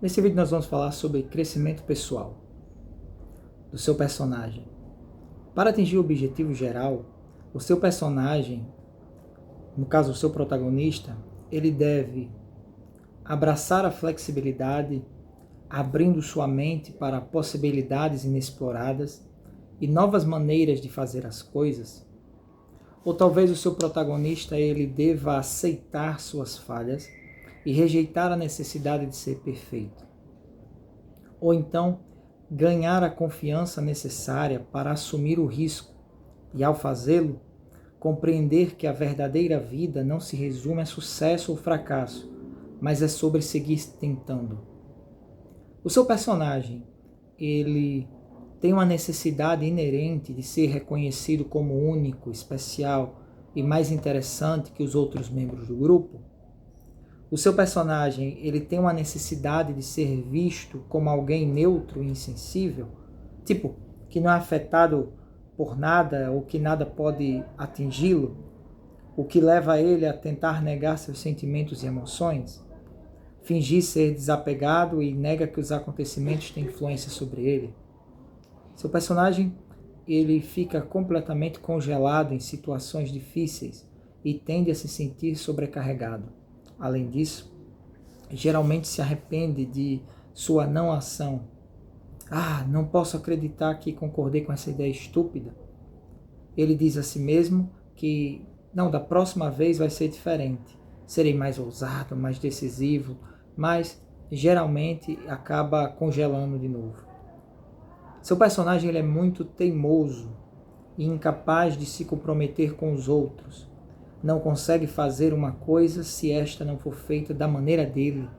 Nesse vídeo nós vamos falar sobre crescimento pessoal do seu personagem. Para atingir o objetivo geral, o seu personagem, no caso o seu protagonista, ele deve abraçar a flexibilidade, abrindo sua mente para possibilidades inexploradas e novas maneiras de fazer as coisas. Ou talvez o seu protagonista ele deva aceitar suas falhas e rejeitar a necessidade de ser perfeito. Ou então, ganhar a confiança necessária para assumir o risco e, ao fazê-lo, compreender que a verdadeira vida não se resume a sucesso ou fracasso, mas é sobre seguir tentando. O seu personagem, ele tem uma necessidade inerente de ser reconhecido como único, especial e mais interessante que os outros membros do grupo. O seu personagem, ele tem uma necessidade de ser visto como alguém neutro e insensível, tipo, que não é afetado por nada ou que nada pode atingi-lo, o que leva ele a tentar negar seus sentimentos e emoções, fingir ser desapegado e nega que os acontecimentos têm influência sobre ele. Seu personagem, ele fica completamente congelado em situações difíceis e tende a se sentir sobrecarregado. Além disso, geralmente se arrepende de sua não ação. Não posso acreditar que concordei com essa ideia estúpida. Ele diz a si mesmo que, não, da próxima vez vai ser diferente. Serei mais ousado, mais decisivo, mas geralmente acaba congelando de novo. Seu personagem ele é muito teimoso e incapaz de se comprometer com os outros. Não consegue fazer uma coisa se esta não for feita da maneira dele.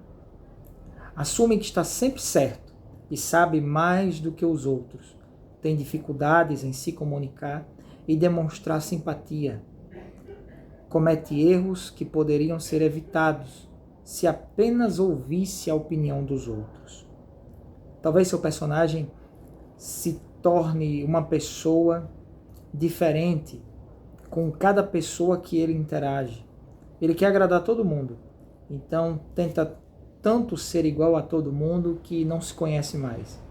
Assume que está sempre certo e sabe mais do que os outros. Tem dificuldades em se comunicar e demonstrar simpatia. Comete erros que poderiam ser evitados se apenas ouvisse a opinião dos outros. Talvez seu personagem se torne uma pessoa diferente com cada pessoa que ele interage. Ele quer agradar todo mundo, então tenta tanto ser igual a todo mundo que não se conhece mais.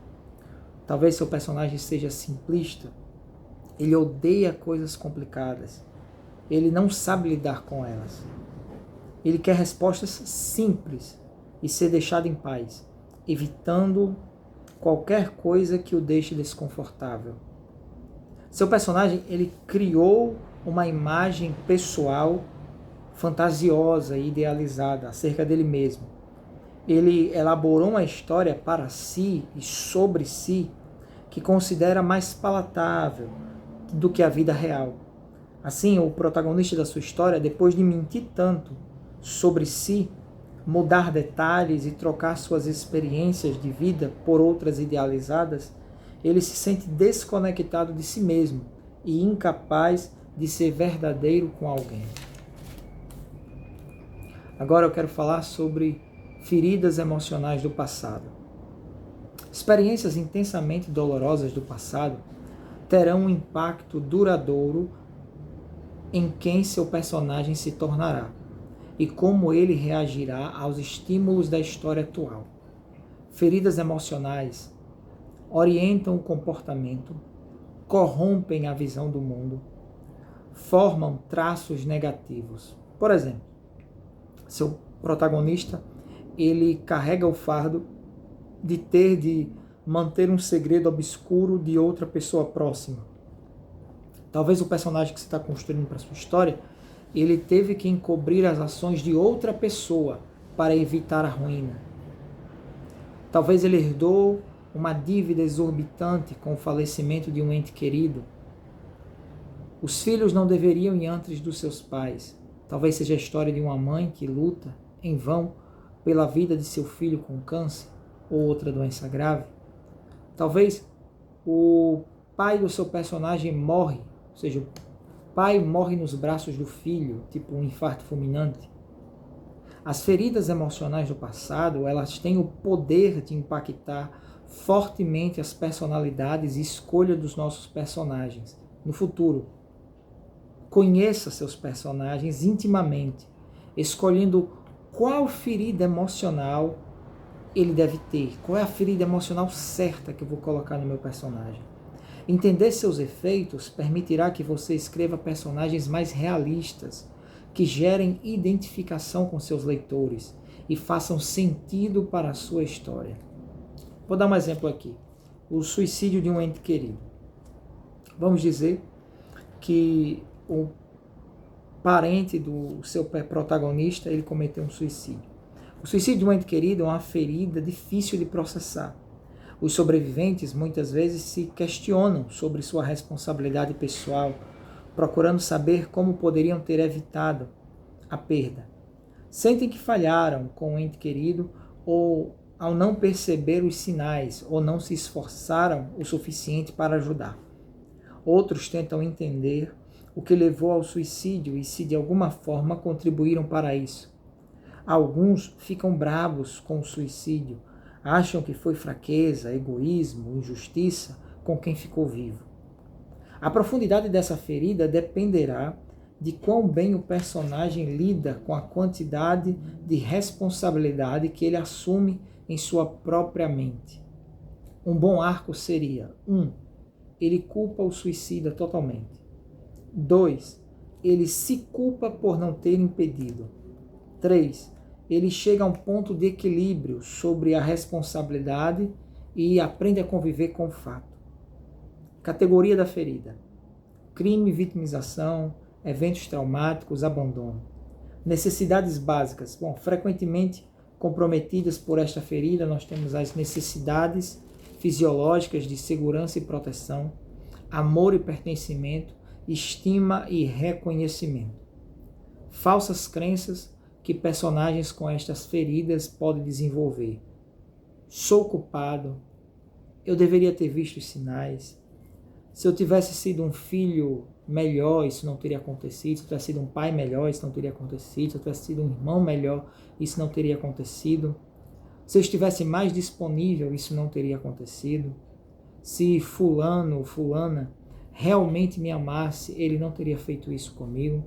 Talvez seu personagem seja simplista, ele odeia coisas complicadas, ele não sabe lidar com elas. Ele quer respostas simples e ser deixado em paz, evitando qualquer coisa que o deixe desconfortável. Seu personagem, ele criou uma imagem pessoal fantasiosa e idealizada acerca dele mesmo. Ele elaborou uma história para si e sobre si que considera mais palatável do que a vida real. Assim, o protagonista da sua história, depois de mentir tanto sobre si, mudar detalhes e trocar suas experiências de vida por outras idealizadas, ele se sente desconectado de si mesmo e incapaz de ser verdadeiro com alguém. Agora eu quero falar sobre feridas emocionais do passado. Experiências intensamente dolorosas do passado terão um impacto duradouro em quem seu personagem se tornará e como ele reagirá aos estímulos da história atual. Feridas emocionais orientam o comportamento, corrompem a visão do mundo, formam traços negativos. Por exemplo, seu protagonista, ele carrega o fardo de ter de manter um segredo obscuro de outra pessoa próxima. Talvez o personagem que você está construindo para sua história, ele teve que encobrir as ações de outra pessoa para evitar a ruína. Talvez ele herdou uma dívida exorbitante com o falecimento de um ente querido. Os filhos não deveriam ir antes dos seus pais. Talvez seja a história de uma mãe que luta em vão pela vida de seu filho com câncer ou outra doença grave. Talvez o pai do seu personagem morre, ou seja, o pai morre nos braços do filho, tipo um infarto fulminante. As feridas emocionais do passado, elas têm o poder de impactar fortemente as personalidades e escolha dos nossos personagens no futuro. Conheça seus personagens intimamente, escolhendo qual ferida emocional ele deve ter? Qual é a ferida emocional certa que eu vou colocar no meu personagem? Entender seus efeitos permitirá que você escreva personagens mais realistas, que gerem identificação com seus leitores e façam sentido para a sua história. Vou dar um exemplo aqui. O suicídio de um ente querido. Vamos dizer que o parente do seu protagonista, ele cometeu um suicídio. O suicídio de um ente querido é uma ferida difícil de processar. Os sobreviventes muitas vezes se questionam sobre sua responsabilidade pessoal, procurando saber como poderiam ter evitado a perda. Sentem que falharam com o ente querido ou ao não perceber os sinais ou não se esforçaram o suficiente para ajudar. Outros tentam entender o que levou ao suicídio e se de alguma forma contribuíram para isso. Alguns ficam bravos com o suicídio, acham que foi fraqueza, egoísmo, injustiça com quem ficou vivo. A profundidade dessa ferida dependerá de quão bem o personagem lida com a quantidade de responsabilidade que ele assume em sua própria mente. Um bom arco seria: 1. Ele culpa o suicida totalmente. 2. Ele se culpa por não ter impedido. 3. Ele chega a um ponto de equilíbrio sobre a responsabilidade e aprende a conviver com o fato. Categoria da ferida: crime, vitimização, eventos traumáticos, abandono. Necessidades básicas. Bom, frequentemente comprometidas por esta ferida, nós temos as necessidades fisiológicas de segurança e proteção, amor e pertencimento, estima e reconhecimento. Falsas crenças que personagens com estas feridas podem desenvolver. Sou culpado. Eu deveria ter visto os sinais. Se eu tivesse sido um filho melhor, isso não teria acontecido. Se eu tivesse sido um pai melhor, isso não teria acontecido. Se eu tivesse sido um irmão melhor, isso não teria acontecido. Se eu estivesse mais disponível, isso não teria acontecido. Se fulano ou fulana realmente me amasse, ele não teria feito isso comigo.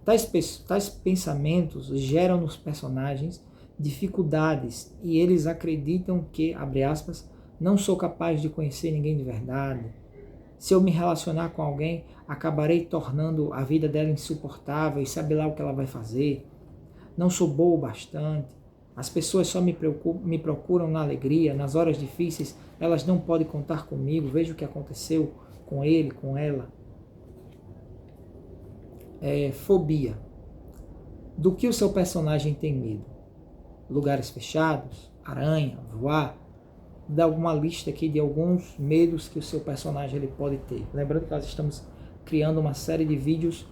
Tais pensamentos geram nos personagens dificuldades e eles acreditam que, abre aspas, não sou capaz de conhecer ninguém de verdade. Se eu me relacionar com alguém, acabarei tornando a vida dela insuportável e sabe lá o que ela vai fazer. Não sou boa o bastante. As pessoas só me procuram na alegria, nas horas difíceis, elas não podem contar comigo. Veja o que aconteceu com ele, com ela. Fobia. Do que o seu personagem tem medo? Lugares fechados, aranha, voar. Dá alguma lista aqui de alguns medos que o seu personagem ele pode ter. Lembrando que nós estamos criando uma série de vídeos,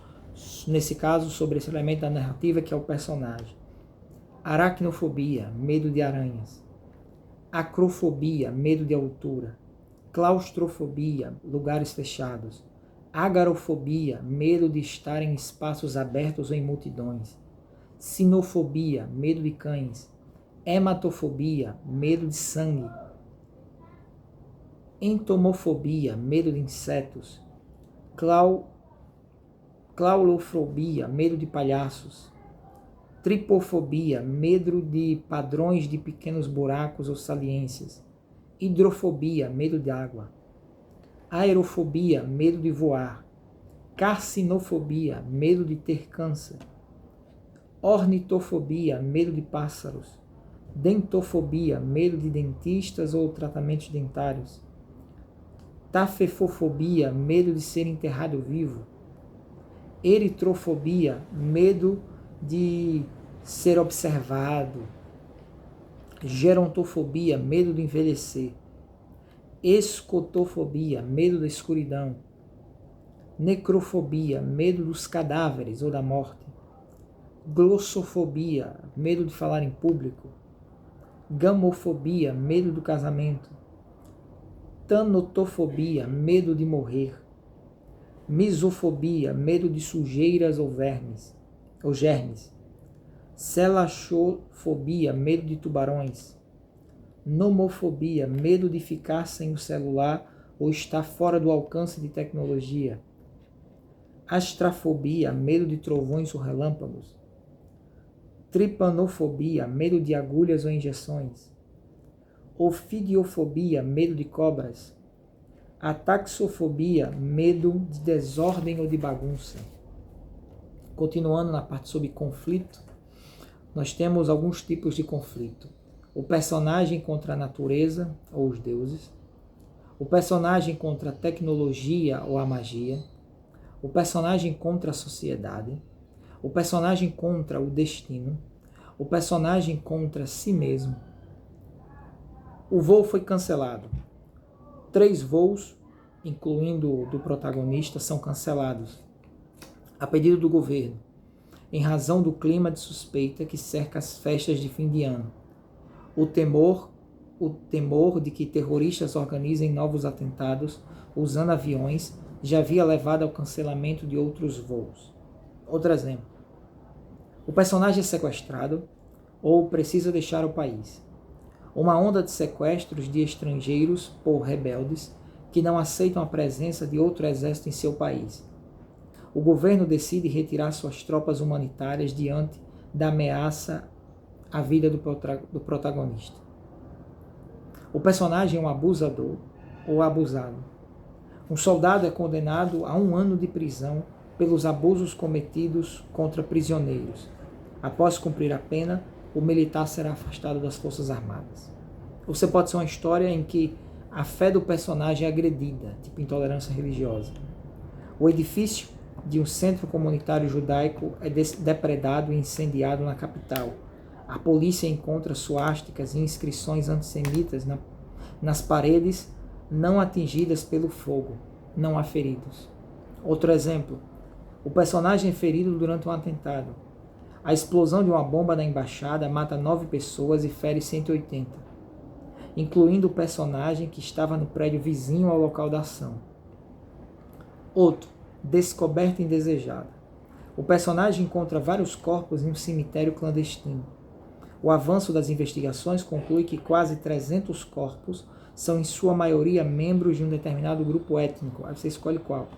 nesse caso, sobre esse elemento da narrativa que é o personagem. Aracnofobia, medo de aranhas. Acrofobia, medo de altura. Claustrofobia, lugares fechados. Agarofobia, medo de estar em espaços abertos ou em multidões. Sinofobia, medo de cães. Hematofobia, medo de sangue. Entomofobia, medo de insetos. Claulofobia, medo de palhaços. Tripofobia, medo de padrões de pequenos buracos ou saliências. Hidrofobia, medo de água. Aerofobia, medo de voar. Carcinofobia, medo de ter câncer. Ornitofobia, medo de pássaros. Dentofobia, medo de dentistas ou tratamentos dentários. Tafefofobia, medo de ser enterrado vivo. Eritrofobia, medo de ser observado. Gerontofobia, medo de envelhecer. Escotofobia, medo da escuridão. Necrofobia, medo dos cadáveres ou da morte. Glossofobia, medo de falar em público. Gamofobia, medo do casamento. Tanotofobia, medo de morrer. Misofobia, medo de sujeiras ou vermes, ou germes. Celachofobia, medo de tubarões. Nomofobia, medo de ficar sem o celular ou estar fora do alcance de tecnologia. Astrafobia, medo de trovões ou relâmpagos. Tripanofobia, medo de agulhas ou injeções. Ofidiofobia, medo de cobras. Ataxofobia, medo de desordem ou de bagunça. Continuando na parte sobre conflito, nós temos alguns tipos de conflito. O personagem contra a natureza ou os deuses. O personagem contra a tecnologia ou a magia. O personagem contra a sociedade. O personagem contra o destino. O personagem contra si mesmo. O voo foi cancelado. 3 voos, incluindo o do protagonista, são cancelados, a pedido do governo, em razão do clima de suspeita que cerca as festas de fim de ano. O temor de que terroristas organizem novos atentados usando aviões já havia levado ao cancelamento de outros voos. Outro exemplo. O personagem é sequestrado ou precisa deixar o país. Uma onda de sequestros de estrangeiros por rebeldes que não aceitam a presença de outro exército em seu país. O governo decide retirar suas tropas humanitárias diante da ameaça à vida do protagonista. O personagem é um abusador ou abusado. Um soldado é condenado a 1 ano de prisão pelos abusos cometidos contra prisioneiros. Após cumprir a pena, o militar será afastado das Forças Armadas. Você pode ser uma história em que a fé do personagem é agredida, tipo intolerância religiosa. O edifício de um centro comunitário judaico é depredado e incendiado na capital. A polícia encontra suásticas e inscrições antissemitas nas paredes não atingidas pelo fogo. Não há feridos. Outro exemplo. O personagem é ferido durante um atentado. A explosão de uma bomba na embaixada mata 9 pessoas e fere 180, incluindo o personagem que estava no prédio vizinho ao local da ação. Outro. Descoberta indesejada. O personagem encontra vários corpos em um cemitério clandestino. O avanço das investigações conclui que quase 300 corpos são em sua maioria membros de um determinado grupo étnico, aí você escolhe qual,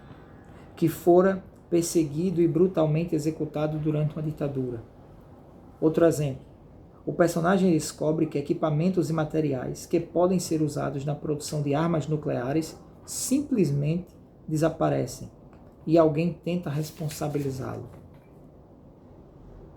que fora perseguido e brutalmente executado durante uma ditadura. Outro exemplo. O personagem descobre que equipamentos e materiais que podem ser usados na produção de armas nucleares simplesmente desaparecem e alguém tenta responsabilizá-lo.